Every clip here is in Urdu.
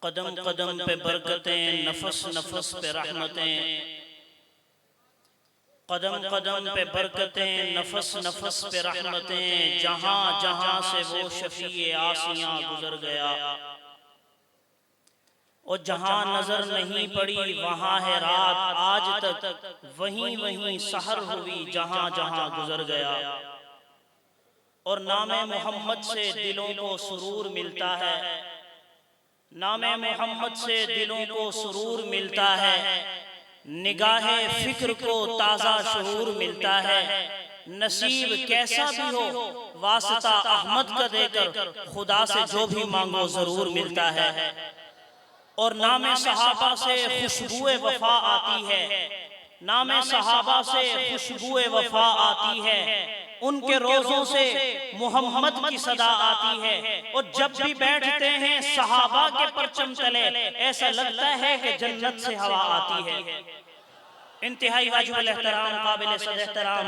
قدم قدم پہ برکتیں، نفس نفس پہ رحمتیں، قدم قدم پہ برکتیں، نفس نفس پہ رحمتیں، جہاں جہاں سے وہ شفیع آسیاں گزر گیا، اور جہاں نظر نہیں پڑی وہاں ہے رات آج تک، وہیں وہیں سحر ہوئی جہاں جہاں گزر گیا۔ اور نام محمد سے دلوں کو سرور ملتا ہے، نام محمد سے دلوں کو سرور ملتا ہے، نگاہ فکر کو تازہ شعور ملتا ہے، نصیب کیسا بھی ہو واسطہ احمد کا دے کر خدا سے جو بھی مانگو ضرور ملتا ہے۔ اور نام صحابہ سے خوشبو وفا آتی ہے، نام صحابہ سے خوشبو وفا آتی ہے، ان کے روزوں سے محمد کی صدا آتی ہے، اور جب بھی بیٹھتے ہیں صحابہ کے پرچم تلے ایسا لگتا ہے کہ جنت سے ہوا آتی ہے۔ انتہائی واجب الاحترام، قابل صد احترام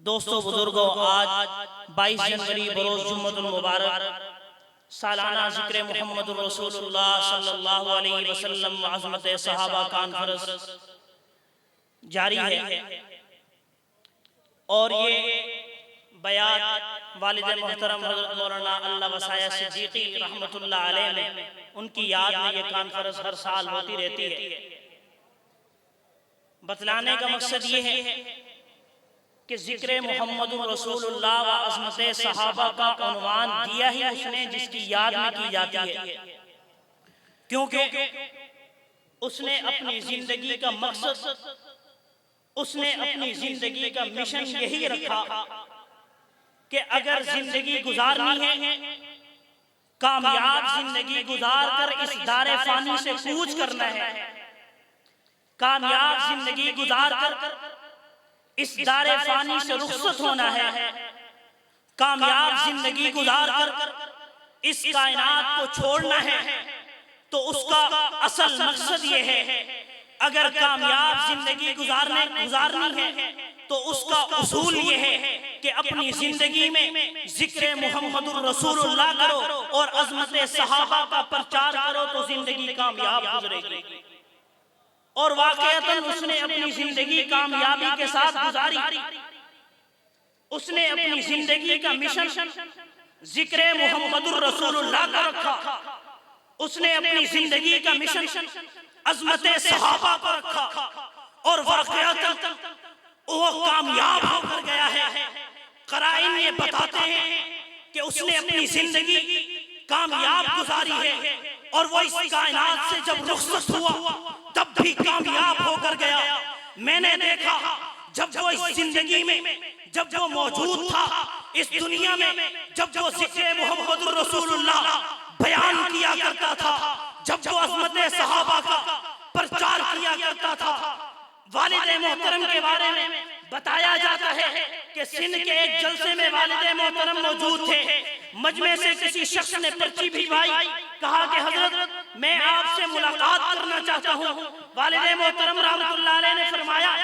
دوستو بزرگوں، آج 22 جنوری بروز جمعۃ المبارک سالانہ ذکر محمد رسول اللہ صلی اللہ علیہ وسلم عظمت صحابہ کانفرنس جاری ہے، اور یہ بیان والد محترم حضرت مولانا اللہ وسایہ صدیقی رحمت اللہ علیہ نے، ان کی یاد میں یہ کانفرنس ہر سال ہوتی رہتی ہے۔ بتلانے کا مقصد یہ ہے کہ ذکر محمد رسول اللہ و عظمت صحابہ کا عنوان دیا ہی اس نے جس کی یاد میں کی جاتی ہے، کیونکہ اس نے اپنی زندگی کا مقصد، اس نے اپنی زندگی کا مشن یہی رکھا کہ اگر زندگی گزارنی ہے، کامیاب زندگی گزار کر اس دار فانی سے کوچ کرنا ہے، کامیاب زندگی گزار کر اس دار فانی سے رخصت ہونا ہے، کامیاب زندگی گزار کر اس کائنات کو چھوڑنا ہے، تو اس کا اصل مقصد یہ ہے اگر کامیاب زندگی گزارنی ہے تو اس کا اصول یہ ہے کہ اپنی زندگی میں ذکر محمد الرسول اللہ کرو اور عظمت صحابہ کا پرچار کرو تو زندگی کامیاب گزرے گی۔ اور واقعتاً اس نے اپنی زندگی کامیابی کے ساتھ گزاری، اس نے اپنی زندگی کا مشن ذکر محمد الرسول اللہ کا رکھا، اس نے اپنی زندگی کا مشن عظمت صحابہ کو رکھا، اور واقعتاً وہ کامیاب ہو کر گیا ہے۔ قرائن یہ بتاتے ہیں کہ اس نے اپنی زندگی کامیاب گزاری ہے، اور وہ اس کائنات سے جب رخصت ہوا تب بھی کامیاب ہو کر گیا۔ میں نے دیکھا جب وہ اس زندگی میں، جب وہ موجود تھا اس دنیا میں، جب وہ ذکر محمد الرسول اللہ بیان کیا کرتا تھا، جب وہ عظمت صحابہ کا پرچار کیا کرتا تھا، والد محترم کے بارے میں بتایا جاتا ہے کہ سندھ کے ایک جلسے میں والد محترم موجود تھے، مجمع سے کسی شخص نے پرچی بھجوائی، کہا کہ حضرت میں آپ سے ملاقات کرنا چاہتا ہوں۔ والد محترم رحمت اللہ علیہ نے فرمایا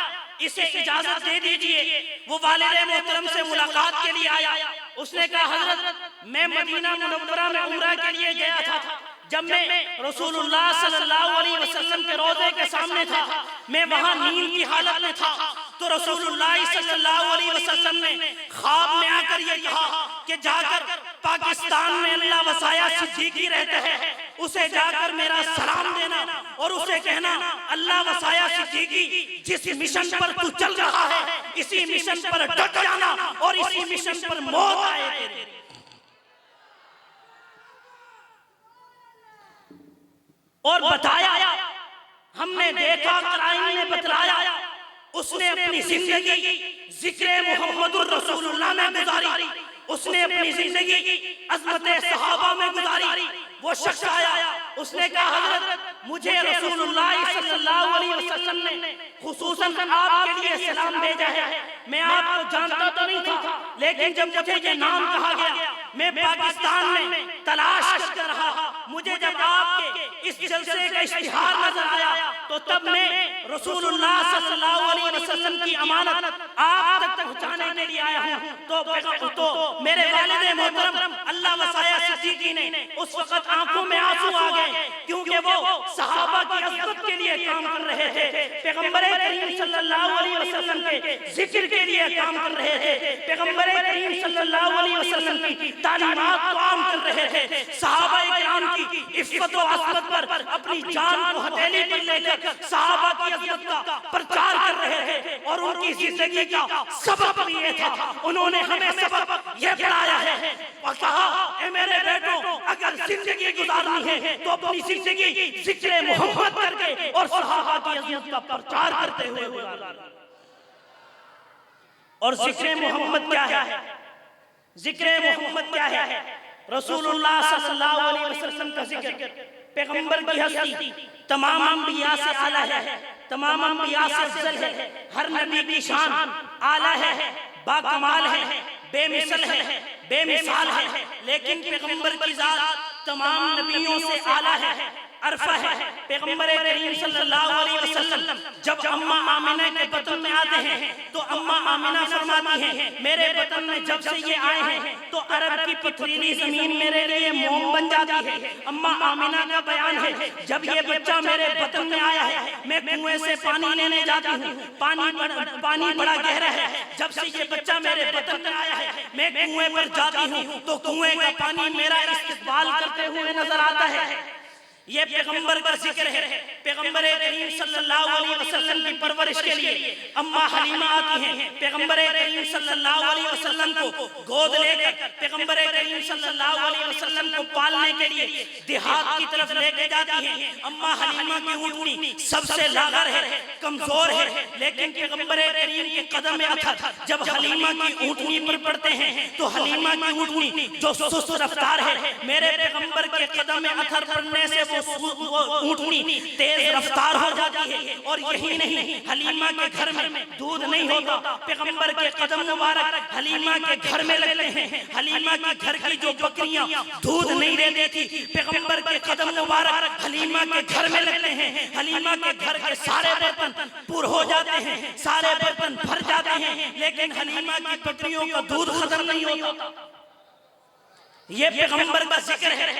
اسے اجازت دے دیجئے۔ وہ والد محترم سے ملاقات کے لیے آیا، اس نے کہا حضرت میں مدینہ منورہ میں عمرہ کے لیے گیا تھا، جب میں رسول اللہ صلی اللہ علیہ وسلم کے روضے کے سامنے تھا، میں وہاں نیند کی حالت میں تھا، تو رسول اللہ صلی اللہ علیہ وسلم نے خواب میں آ کر یہ کہا کہ جا کر پاکستان میں اللہ وسایہ صدیقی رہتے ہیں، اسے جا کر میرا سلام دینا اور اسے کہنا اللہ وسایہ صدیقی جس مشن پر تو چل رہا ہے اسی مشن پر ڈٹ جانا اور اسی مشن پر موت آئے تیرے۔ اور بتایا، ہم نے دیکھا، قرائن نے بتلایا، اس نے اپنی زندگی ذکر محمد الرسول اللہ میں گزاری، اس نے اپنی زندگی عظمت صحابہ میں گزاری۔ وہ شخص آیا، اس نے کہا حضرت مجھے رسول اللہ صلی اللہ علیہ وسلم نے خصوصاً آپ کے لیے سلام بھیجا ہے، میں آپ کو جانتا تو نہیں تھا، لیکن جب مجھے یہ نام کہا گیا میں پاکستان میں تلاش کرتا رہا، مجھے جب آپ کے اس جلسے کا اشتہار نظر آیا تو تب میں رسول اللہ صلی اللہ علیہ وسلم کی امانت آپ تک پہنچانے کے لیے آیا ہوں تو میرے والد محترم اللہ وسایہ صدیقی نے اس وقت آنکھوں میں آنسو آ گئے، کیونکہ وہ صحابہ کی عزت کے لیے کام کر رہے تھے، پیغمبر کریم صلی اللہ علیہ وسلم کے ذکر کے لیے کام کر رہے تھے، پیغمبر کریم صلی اللہ علیہ وسلم کی تعلیمات کو عام کر رہے تھے، صحابہ کرام کی عفت و عصمت پر اپنی جان کو ہتھیلی پر لے کر صحابہ کی عزت کا پرچار کر رہے تھے، اور ان کی زندگی کا سبق بھی یہ تھا، انہوں نے ہمیں سبق یہ پڑھایا ہے اور کہا اے میرے بیٹوں اگر زندگی گزارنی ہے تو اپنی زندگی ذکر محمد کر کے اور صحابہ کی عزت کا پرچار کرتے ہوئے گزارنا۔ اور ذکر محمد کیا ہے؟ ذکر محمد کیا ہے؟ رسول اللہ صلی اللہ علیہ وسلم کا ذکر، پیغمبر کی ہستی تمام انبیاء سے اعلیٰ ہے، تمام انبیاء سے افضل ہے، ہر نبی کی شان اعلیٰ ہے، با کمال ہے، بے مثل ہے، بے مثال ہے، لیکن پیغمبر کی ذات تمام نبیوں سے اعلیٰ ہے، عرفہ ہے۔ پیغمبر کریم صلی اللہ علیہ وسلم جب اماں آمنہ کے بطن میں آتے ہیں تو اماں آمنہ فرماتی ہیں میرے بطن میں جب سے یہ آئے ہیں تو عرب کی پتھریلی زمین میرے لیے موم بن جاتی ہے۔ اماں آمنہ کا بیان ہے جب یہ بچہ میرے بطن میں آیا ہے میں کنویں سے پانی لینے جاتی ہوں، پانی بڑا گہرا ہے، جب سے یہ بچہ میرے بطن میں آیا ہے میں کنویں پر جاتی ہوں تو کنویں کا پانی میرا استقبال کرتے ہوئے نظر آتا ہے۔ یہ پیغمبر کا ذکر ہے۔ پیغمبر کریم صلی اللہ علیہ وسلم کی پرورش کے لیے اماں حلیمہ آتی ہیں، پیغمبر کریم صلی اللہ علیہ وسلم کو گود لے کر پیغمبر کریم صلی اللہ علیہ وسلم کو پالنے کے لیے دیہات کی طرف لے کے جاتی ہیں۔ اماں حلیمہ کی اونٹنی سب سے لاغر ہے، کمزور ہے، لیکن پیغمبر کریم کے قدم اطہر جب حلیمہ کی اونٹنی پر پڑتے ہیں تو حلیمہ کی اونٹنی جو سست رفتار ہے میرے پیغمبر کے قدم اطہر پڑنے سے وہ اونٹنی تیز رفتار ہو جاتی ہے۔ اور یہی نہیں، حلیمہ کے گھر میں دودھ نہیں ہوتا، پیغمبر کے قدم مبارک حلیمہ کے گھر میں لگتے ہیں، حلیمہ کے گھر کی جو بکریاں دودھ نہیں دیتی تھی پیغمبر کے قدم مبارک حلیمہ کے گھر میں لگتے ہیں، حلیمہ کے گھر کے سارے برتن پر ہو جاتے ہیں، سارے برتن بھر جاتے ہیں، لیکن حلیمہ کی بکریوں کا دودھ ختم نہیں ہوتا۔ یہ پیغمبر کا ذکر ہے،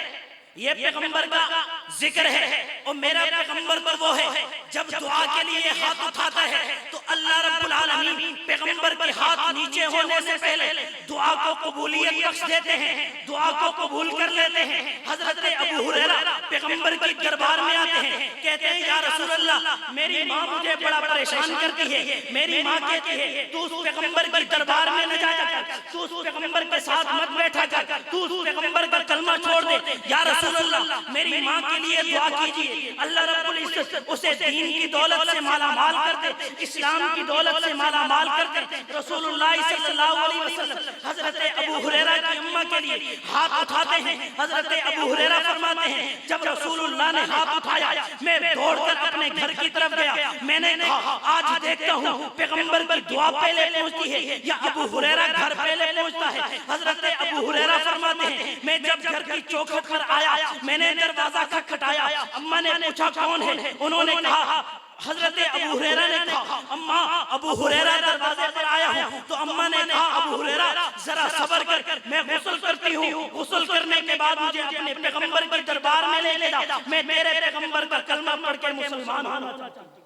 یہ پیغمبر کا ذکر ہے۔ اور میرا پیغمبر تو وہ ہے جب دعا کے لیے ہاتھ اٹھاتا ہے تو اللہ رب العالمین پیغمبر کے ہاتھ نیچے ہونے سے پہلے دعا کو قبولیت بخش دیتے ہیں، دعا کو قبول کر لیتے ہیں۔ حضرت ابو ہریرہ پیغمبر کی دربار میں آتے ہیں، کہتے ہیں یا رسول اللہ میری ماں مجھے بڑا پریشان کرتی ہے، میری ماں کہتی ہے تو اس پیغمبر کی دربار میں نہ جایا کر، تو اس پیغمبر کے ساتھ مت بیٹھا کر، تو اس پیغمبر کا کلمہ چھوڑ دے۔ یا رسول اللہ میری ماں کے لیے دعا کیجئے، اللہ رب العزت اسے دین کی دولت سے مالا مال کر دے، اسلام کی دولت سے مالا مال کر دے۔ رسول اللہ صلی اللہ علیہ وسلم حضرت ابو ہریرہ کی اماں کے لیے ہاتھ اٹھاتے ہیں۔ حضرت ابو ہریرہ فرماتے ہیں جب رسول اللہ نے ہاتھ اٹھایا میں دوڑ کر اپنے گھر کی طرف گیا، میں نے کہا آج دیکھتا ہوں پیغمبر کی دعا پہلے پہنچتی ہے یا ابو ہریرہ گھر پہلے پہنچتا ہے۔ حضرت ابو ہریرہ فرماتے ہیں میں جب گھر کی چوکھٹ پر آیا میں نے دروازہ کھٹکھٹایا، اماں نے پوچھا کون ہے، انہوں نے کہا حضرت ابو ہریرہ نے کہا اماں ابو ہریرہ دروازے پر آیا ہوں، تو اماں نے کہا ابو ہریرہ ذرا صبر کر میں غسل کرتی ہوں، غسل کرنے کے بعد مجھے اپنے پیغمبر کے دربار میں لے لے جا، میں تیرے پیغمبر کا کلمہ پڑھ کے مسلمان ہونا چاہتا ہوں۔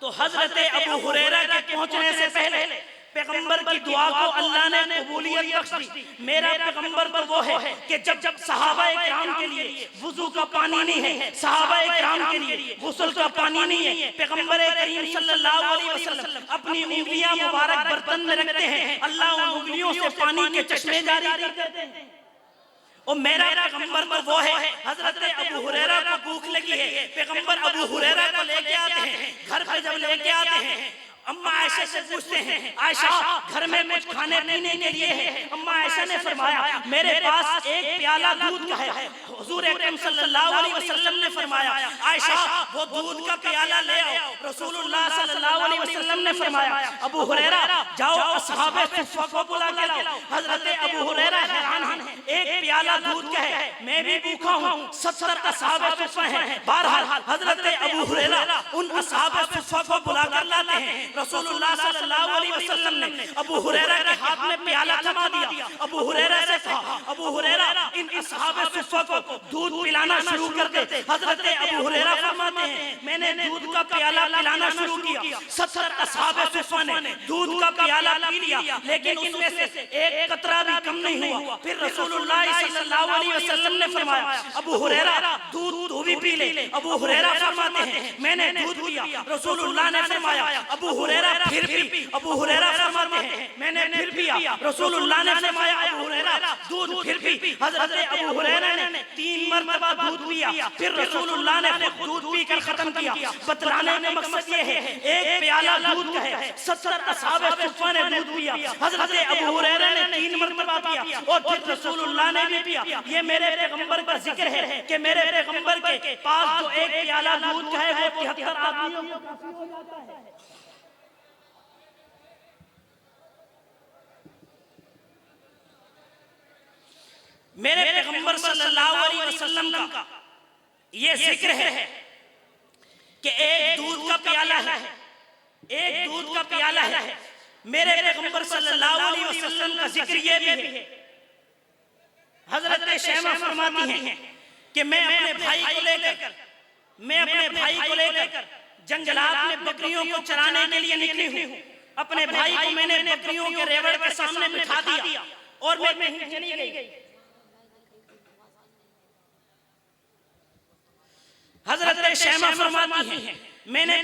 تو حضرت ابو ہریرہ کے پہنچنے سے پہلے پیغمبر کی دعا کو اللہ نے قبولیت بخش دی۔ میرا پیغمبر تو وہ ہے کہ جب صحابہ کرام کے لیے وضو کا پانی نہیں ہے، صحابہ کرام کے لیے غسل کا پانی نہیں ہے، پیغمبر کریم صلی اللہ علیہ وسلم اپنی انگلیاں مبارک برتن میں رکھتے ہیں، اللہ ان انگلیوں سے پانی کے چشمے جاری کر دیتے ہیں۔ اور میرا پیغمبر تو وہ ہے حضرت ابو ہریرہ کو بھوک لگی ہے، پیغمبر ابو ہریرہ کو لے کے آتے ہیں، گھر پہ جب لے کے آتے ہیں اماں عائشہ سے پوچھتے ہیں عائشہ گھر میں کچھ کھانے پینے کے لیے ہے؟ اماں عائشہ نے فرمایا میرے پاس ایک پیالہ دودھ کا ہے۔ حضور اکرم صلی اللہ علیہ وسلم نے فرمایا عائشہ وہ دودھ کا پیالہ لے آؤ۔ رسول اللہ صلی اللہ علیہ وسلم نے فرمایا ابو ہریرہ جاؤ اصحاب صفہ کو بلا کے لاؤ۔ حضرت ابو ہریرہ حیران ہیں، ایک پیالہ پیالہ دودھ کا ہے، میں بھی بھوکا ہوں، 70 اصحاب صفہ ہیں۔ بہرحال حضرت ابو ہریرہ ان اصحاب صفہ کو بلا کر لاتے ہیں۔ رسول اللہ صلی اللہ علیہ وسلم نے ابو ہریرہ کے ہاتھ میں پیالہ تھما دیا، ابو ہریرہ سے کہا ابو ہریرہ ان اصحاب صفہ کو دودھ پلانا شروع کر دے۔ حضرت ابو ہریرہ فرماتے ہیں میں نے دودھ کا پیالہ پلانا شروع کیا، 70 اصحاب صفہ نے دودھ کا پیالہ پی لیا، لیکن اس میں سے ایک قطرہ بھی کم نہیں ہوا۔ پھر رسول اللہ صلی اللہ علیہ وسلم نے فرمایا ابو ہریرہ دودھ تو بھی پی لے۔ ابو ہریرہ فرماتے ہیں میں نے دودھ پیا، رسول اللہ نے فرمایا ابو ہریرہ پھر پی۔ ابو ہریرہ فرماتے ہیں میں نے پھر پیا، رسول اللہ نے فرمایا ابو ہریرہ دودھ پھر پی۔ حضرت ابو ہریرہ نے 3 مرتبہ دودھ پیا، پھر رسول اللہ نے خود دودھ پی کر ختم کیا۔ بتلانے کا مقصد یہ ہے ایک پیالہ دودھ کا ہے، 70 اصحاب صفہ نے دودھ پیا، حضرت ابو ہریرہ نے 3 مرتبہ پیا اور پھر رسول اللہ نے بھی پیا۔ یہ میرے پیغمبر کا ذکر ہے کہ میرے پیغمبر کے پاس جو ایک پیالہ دودھ کا ہے وہ 73 آدمیوں کو کافی ہو جاتا ہے۔ میرے پیغمبر صلی اللہ علیہ وسلم کا یہ ذکر ہے کہ ایک دودھ کا پیالہ ہے، ایک دودھ کا پیالہ ہے۔ میرے پیغمبر صلی اللہ علیہ وسلم کا ذکر یہ بھی ہے، حضرت شیمہ فرماتی ہیں کہ میں اپنے بھائی کو لے کر جنگلات میں بکریوں کو چرانے کے لیے نکلی ہوں۔ اپنے بھائی کو میں نے بکریوں کے ریوڑ کے سامنے بٹھا دیا اور میں کہیں چلی گئی۔ حضرت شیمہ فرماتی ہیں میں نے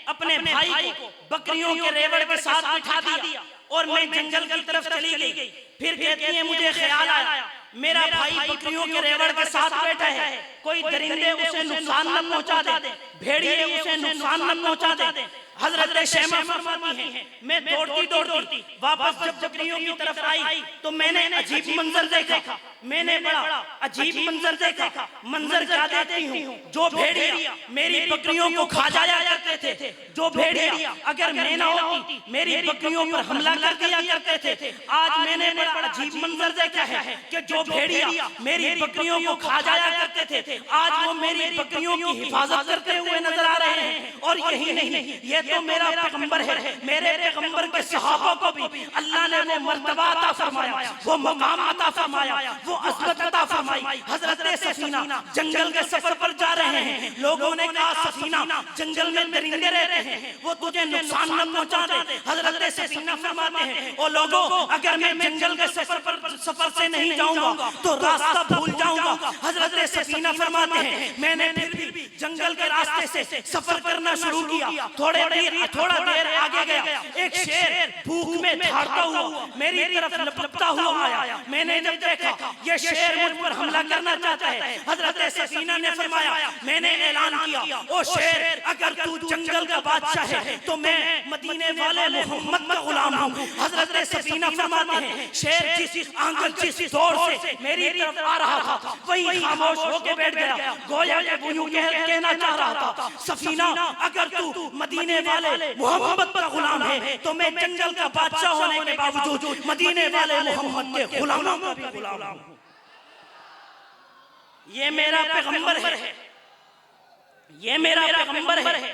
اپنے بھائی کو بکریوں کے ریوڑ کے ساتھ بٹھا دیا اور میں جنگل کی طرف چلی گئی۔ پھر کہتی ہیں مجھے خیال آیا میرا بھائی بکریوں کے ریوڑ کے ساتھ بیٹھا ہے، کوئی درندے اسے نقصان نہ پہنچا دے، بھیڑیے اسے نقصان نہ پہنچا دے۔ حضرت شیمہ فرماتی ہیں میں دوڑتی واپس جب بکریوں کی طرف آئی تو میں نے عجیب منظر دیکھا، میں نے بڑا عجیب منظر دیکھا۔ منظر کیا دیکھتی ہوں؟ جو بھیڑیا میری بکریوں کو کھا جایا کرتے تھے، جو بھیڑیا اگر میں نہ ہوتی میری بکریوں پر حملہ کر دیا کرتے تھے، آج میں نے بڑا عجیب منظر دیکھا ہے کہ جو بھیڑیا میری بکریوں کو کھا جایا کرتے تھے آج وہ میری بکریوں کی حفاظت کرتے ہوئے نظر آ رہے ہیں۔ اور یہی نہیں، یہ تو میرا پیغمبر ہے، میرے پیغمبر کے صحابہ کو بھی اللہ نے وہ مرتبہ عطا فرمایا، وہ مقام عطا فرمایا، وہ عظمت عطا فرمائی۔ حضرت سفینہ جنگل کے سفر پر جا رہے ہیں، لوگوں نے کہا سفینہ جنگل میں درندے رہتے ہیں وہ تجھے نقصان نہ پہنچا دے۔ حضرت سفینہ فرماتے ہیں او لوگوں اگر میں جنگل کے سفر سے نہیں جاؤں گا تو راستہ بھول جاؤں گا۔ حضرت سفینہ فرماتے ہیں میں نے پھر بھی جنگل کے راستے سے سفر کرنا شروع کیا۔ تھوڑا دیر آگے گیا، ایک شیر بھوک میں دھاڑتا ہوا میری طرف لپکتا ہوا آیا۔ میں نے جب دیکھا یہ شیر مجھ پر حملہ کرنا چاہتا ہے، حضرت سفینہ نے فرمایا میں نے اعلان کیا او شیر اگر تو جنگل کا بادشاہ ہے تو میں مدینے والے محمد کا غلام ہوں۔ حضرت سفینہ فرماتے ہیں شیر جس آنگل جس دور سے میری طرف آ رہا تھا وہی خاموش ہو کے بیٹھ گیا، گویا کہ وہ یوں کہنا چاہ رہا تھا سفینہ اگر تو مدینے والے محمد کا غلام ہے تو میں جنگل کا بادشاہ ہونے کے باوجود مدینے والے محمد کے غلاموں کا بھی غلام ہوں۔ یہ میرا پیغمبر ہے، یہ میرا پیغمبر ہے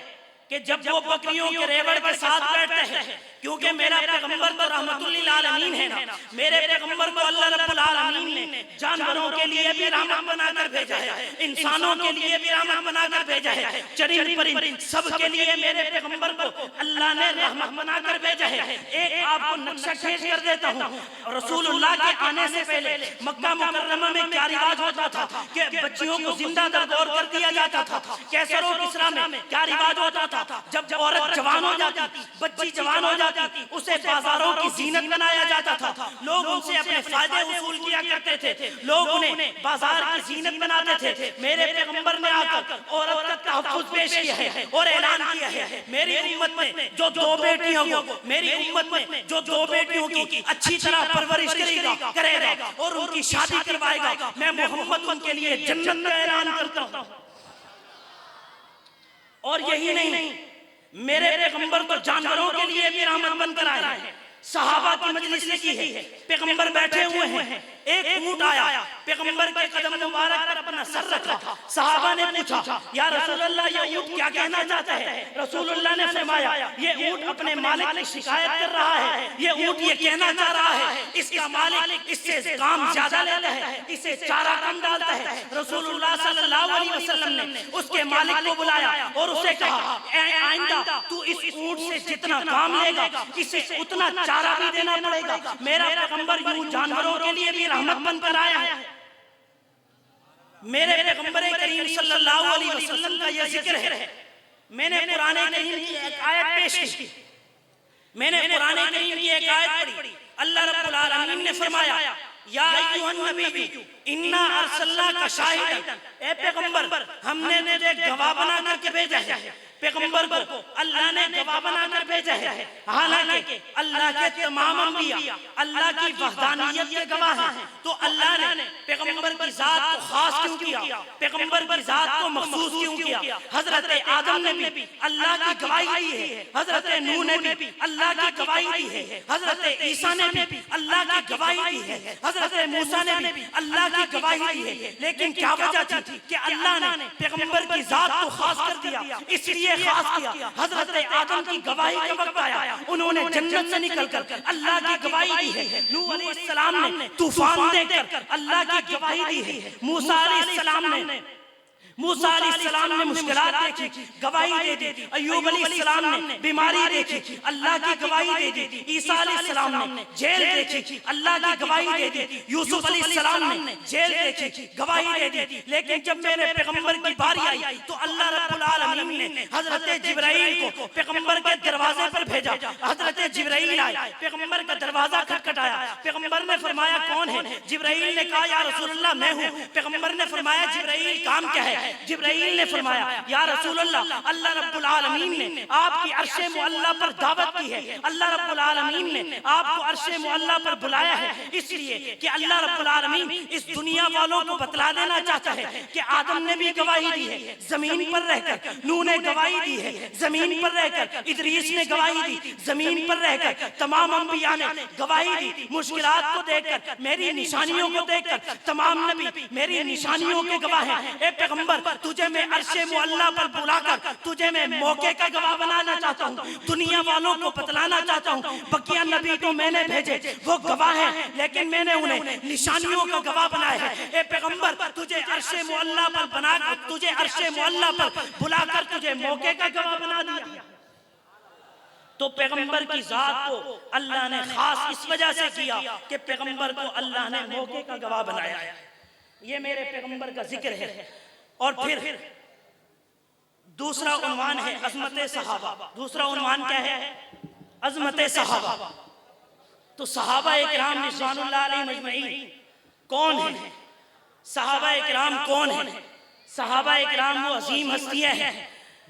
کہ جب وہ بکریوں کے ریوڑ کے ساتھ بیٹھتے ہیں، کیونکہ میرا پیغمبر تو رحمت للعالمین ہے نا، میرے پیغمبر کو اللہ رب العالمین نے جانوروں کے لیے بھی رحمت بنا کر بھیجا ہے، انسانوں کے لیے بھی رحمت بنا کر بھیجا ہے، چرند پرند سب کے لیے میرے پیغمبر کو اللہ نے رحمت بنا کر بھیجا ہے۔ ایک آپ کو نقشہ کھینچ کر دیتا ہوں، رسول اللہ کے آنے سے پہلے مکہ مکرمہ میں کیا رواج ہوتا تھا کہ بچیوں کو زندہ دور کر دیا جاتا تھا۔ کیسر و کسریٰ میں کیا رواج ہوتا تھا جب عورت جوان ہو جاتی، بچی جوان ہو جاتی، اسے بازاروں کی زینت بنایا جاتا تھا، لوگ ان سے اپنے فائدے وصول کیا کرتے تھے، لوگ انہیں بازار کی زینت بناتے تھے۔ میرے پیغمبر نے آ کر عورت کا تحفظ پیش کیا ہے اور اعلان کیا ہے میری امت میں جو 2 بیٹیوں کو، میری امت میں جو 2 بیٹیوں کی اچھی طرح پرورش کرے گا اور ان کی شادی کروائے گا، میں محمد ان کے لیے جنت کا اعلان کرتا ہوں۔ اور یہی نہیں، میرے پیغمبر تو جانوروں کے لیے بھی رحمت بن کر آئے ہیں۔ صحابہ کی مجلس لگی ہے، پیغمبر بیٹھے ہوئے ہیں، ایک اونٹ آیا، پیغمبر کے قدم مبارک پر اپنا سر رکھا، صحابہ نے پوچھا یا رسول اللہ یہ اونٹ کیا کہنا چاہتا ہے؟ رسول اللہ نے فرمایا یہ اونٹ اپنے مالک کی شکایت کر رہا ہے، یہ اونٹ یہ کہنا چاہ رہا ہے اس کا مالک اس سے کام زیادہ لیتا ہے، اسے چارہ کم ڈالتا ہے۔ رسول اللہ صلی اللہ علیہ وسلم نے اس کے مالک کو بلایا اور اسے کہا آئندہ تو اس اونٹ سے جتنا کام لے گا اسے اتنا چارہ بھی دینا پڑے گا۔ میرا پیغمبر یوں جانوروں کے لیے بھی رحمت بن کر آیا ہے۔ میرے پیغمبر کریم صلی اللہ علیہ وسلم کا یہ ذکر ہے۔ میں نے قرآن کریم کی ایک آیت پیش کی، میں نے قرآن کریم کی ایک آیت پڑھی، اللہ رب العالمین نے فرمایا یا ایھا النبی انا ارسلناک شاہدا، اے پیغمبر ہم نے تجھے گواہ بنا کر کے بھیجا ہے۔ پیغمبر کو اللہ نے گواہ بنا کر بھیجا ہے، حالانکہ اللہ کے تمام انبیاء اللہ کی وحدانیت کے گواہ ہیں، تو اللہ نے پیغمبر کی ذات کو خاص کیوں کیا، پیغمبر کی ذات کو مخصوص کیوں کیا؟ حضرت آدم نے بھی اللہ کی گواہی دی ہے، حضرت نوح نے بھی اللہ کی گواہی دی ہے، حضرت عیسیٰ نے بھی اللہ کی گواہی دی ہے، حضرت موسیٰ نے بھی اللہ کی گواہی دی ہے، لیکن کیا وجہ تھی کہ اللہ نے پیغمبر کی ذات کو خاص کر دیا؟ اس لیے خاص کیا، حضرت آدم کی گواہی کا وقت آیا، انہوں نے جنت سے نکل کر اللہ کی گواہی دی ہے، نوح علیہ السلام نے طوفان دیکھ کر اللہ کی گواہی دی ہے، موسیٰ علیہ السلام نے مشکلات دیکھی، گواہی دے دی، ایوب علیہ السلام نے بیماری دیکھی، اللہ کی گواہی دے دی، عیسیٰ علیہ السلام نے جیل دیکھی، اللہ کی گواہی دے دی، یوسف علیہ السلام نے جیل دیکھی، گواہی دے دی، لیکن جب میرے پیغمبر کی باری آئی تو اللہ رب العالمین نے حضرت جبرائیل کو پیغمبر کے دروازے پر بھیجا۔ حضرت جبرائیل آئے، پیغمبر کا دروازہ کھٹکھٹایا، پیغمبر نے فرمایا کون ہے؟ جبرائیل نے کہا یا رسول اللہ میں ہوں۔ پیغمبر نے فرمایا جبرائیل کام کیا ہے؟ جبرائیل نے فرمایا یا رسول اللہ اللہ رب العالمین نے آپ کی عرش معلیٰ پر دعوت کی ہے، اللہ رب العالمین نے آپ کو عرش معلیٰ پر بلایا ہے، اس لیے کہ اللہ رب العالمین اس دنیا والوں کو بتلا دینا چاہتا ہے کہ آدم نے بھی گواہی دی ہے زمین پر رہ کر، نوح نے گواہی دی ہے زمین پر رہ کر، ادریس نے گواہی دی زمین پر رہ کر، تمام انبیاء نے گواہی دی، مشکلات کو دیکھ کر، میری نشانیوں کو دیکھ کر تمام نبی میری نشانیوں کے گواہ ہیں۔ اے پیغمبر تجھے میں عرش معلیٰ پر بلا کر تجھے میں موقع کا گواہ بنانا چاہتا ہوں، دنیا والوں کو بتلانا چاہتا ہوں بقیہ نبی تو میں نے بھیجے وہ گواہ ہیں لیکن میں نے انہیں نشانیوں کا گواہ بنایا ہے۔ اے پیغمبر تجھے عرش معلیٰ پر بنا کر تجھے عرش معلیٰ پر بلا کر تجھے موقع کا گواہ بنا دیا۔ تو پیغمبر کی ذات کو اللہ نے خاص اس وجہ سے کیا کہ پیغمبر کو اللہ نے موقع کا گواہ بنایا ہے۔ یہ میرے پیغمبر کا ذکر ہے۔ اور پھر دوسرا عنوان ہے عظمت صحابہ۔ دوسرا عنوان کیا ہے؟ عظمت صحابہ۔ تو صحابہ اکرام رضوان اللہ علیہ مجمعین کون ہیں؟ صحابہ اکرام کون ہیں؟ صحابہ اکرام وہ عظیم ہستیاں ہیں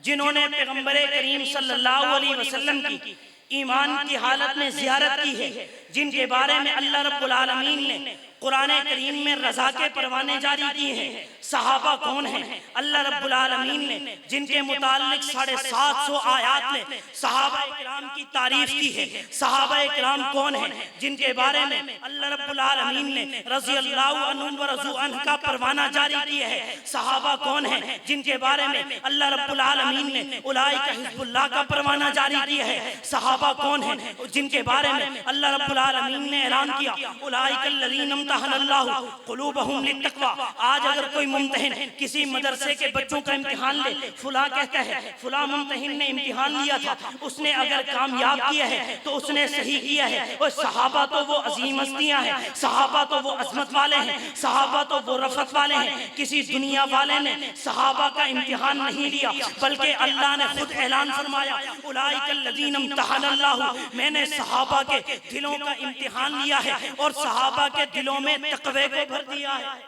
جنہوں نے پیغمبر کریم صلی اللہ علیہ وسلم کی ایمان کی حالت میں زیارت کی ہے، جن کے بارے میں اللہ رب العالمین نے قرآن کریم میں رضا کے پروانے جاری کیے ہیں۔ صحابہ کون ہیں؟ اللہ رب العالمین نے جن کے متعلق 750 آیات میں صحابہ اکرام کی تعریف کی ہے۔ صحابہ اکرام کون ہیں؟ جن کے بارے میں اللہ رب العالمین نے رضی اللہ عنہم ورضوا عنہ کا پروانہ جاری کیا ہے۔ صحابہ کون ہیں؟ جن کے بارے میں اللہ رب العالمین نے اولئک حزب اللہ کا پروانہ جاری کیا ہے۔ صحابہ کون ہیں؟ جن کے بارے میں اللہ رب العالمین نے اعلان کیا اولئک الذین امتحن اللہ قلوبہم للتقوی۔ آج اگر کوئی ممتحن کسی مدرسے کے بچوں کا امتحان لے، فلاں کہتا ہے فلاں ممتحن نے امتحان لیا تھا، اس نے اگر کامیاب کیا ہے تو اس نے صحیح کیا ہے۔ اور صحابہ تو وہ عظیم ہستیاں ہیں، صحابہ تو وہ عظمت والے ہیں، صحابہ تو وہ رفعت والے ہیں۔ کسی دنیا والے نے صحابہ کا امتحان نہیں لیا، بلکہ اللہ نے خود اعلان فرمایا اولئک الذین امتحن اللہ، میں نے صحابہ کے دلوں کا امتحان لیا ہے اور صحابہ کے دلوں میں تقوی کو بھر دیا ہے۔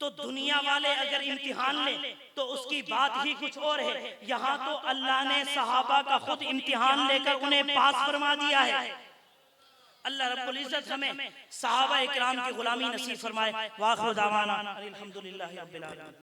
تو دنیا والے اگر امتحان لیں تو اس کی بات ہی کچھ اور ہے، یہاں تو اللہ نے صحابہ کا خود امتحان لے کر انہیں پاس فرما دیا ہے۔ اللہ رب العزت ہمیں صحابہ اکرام کی غلامی نصیب فرمائے۔ وآخر دعوانا الحمدللہ رب العالمین۔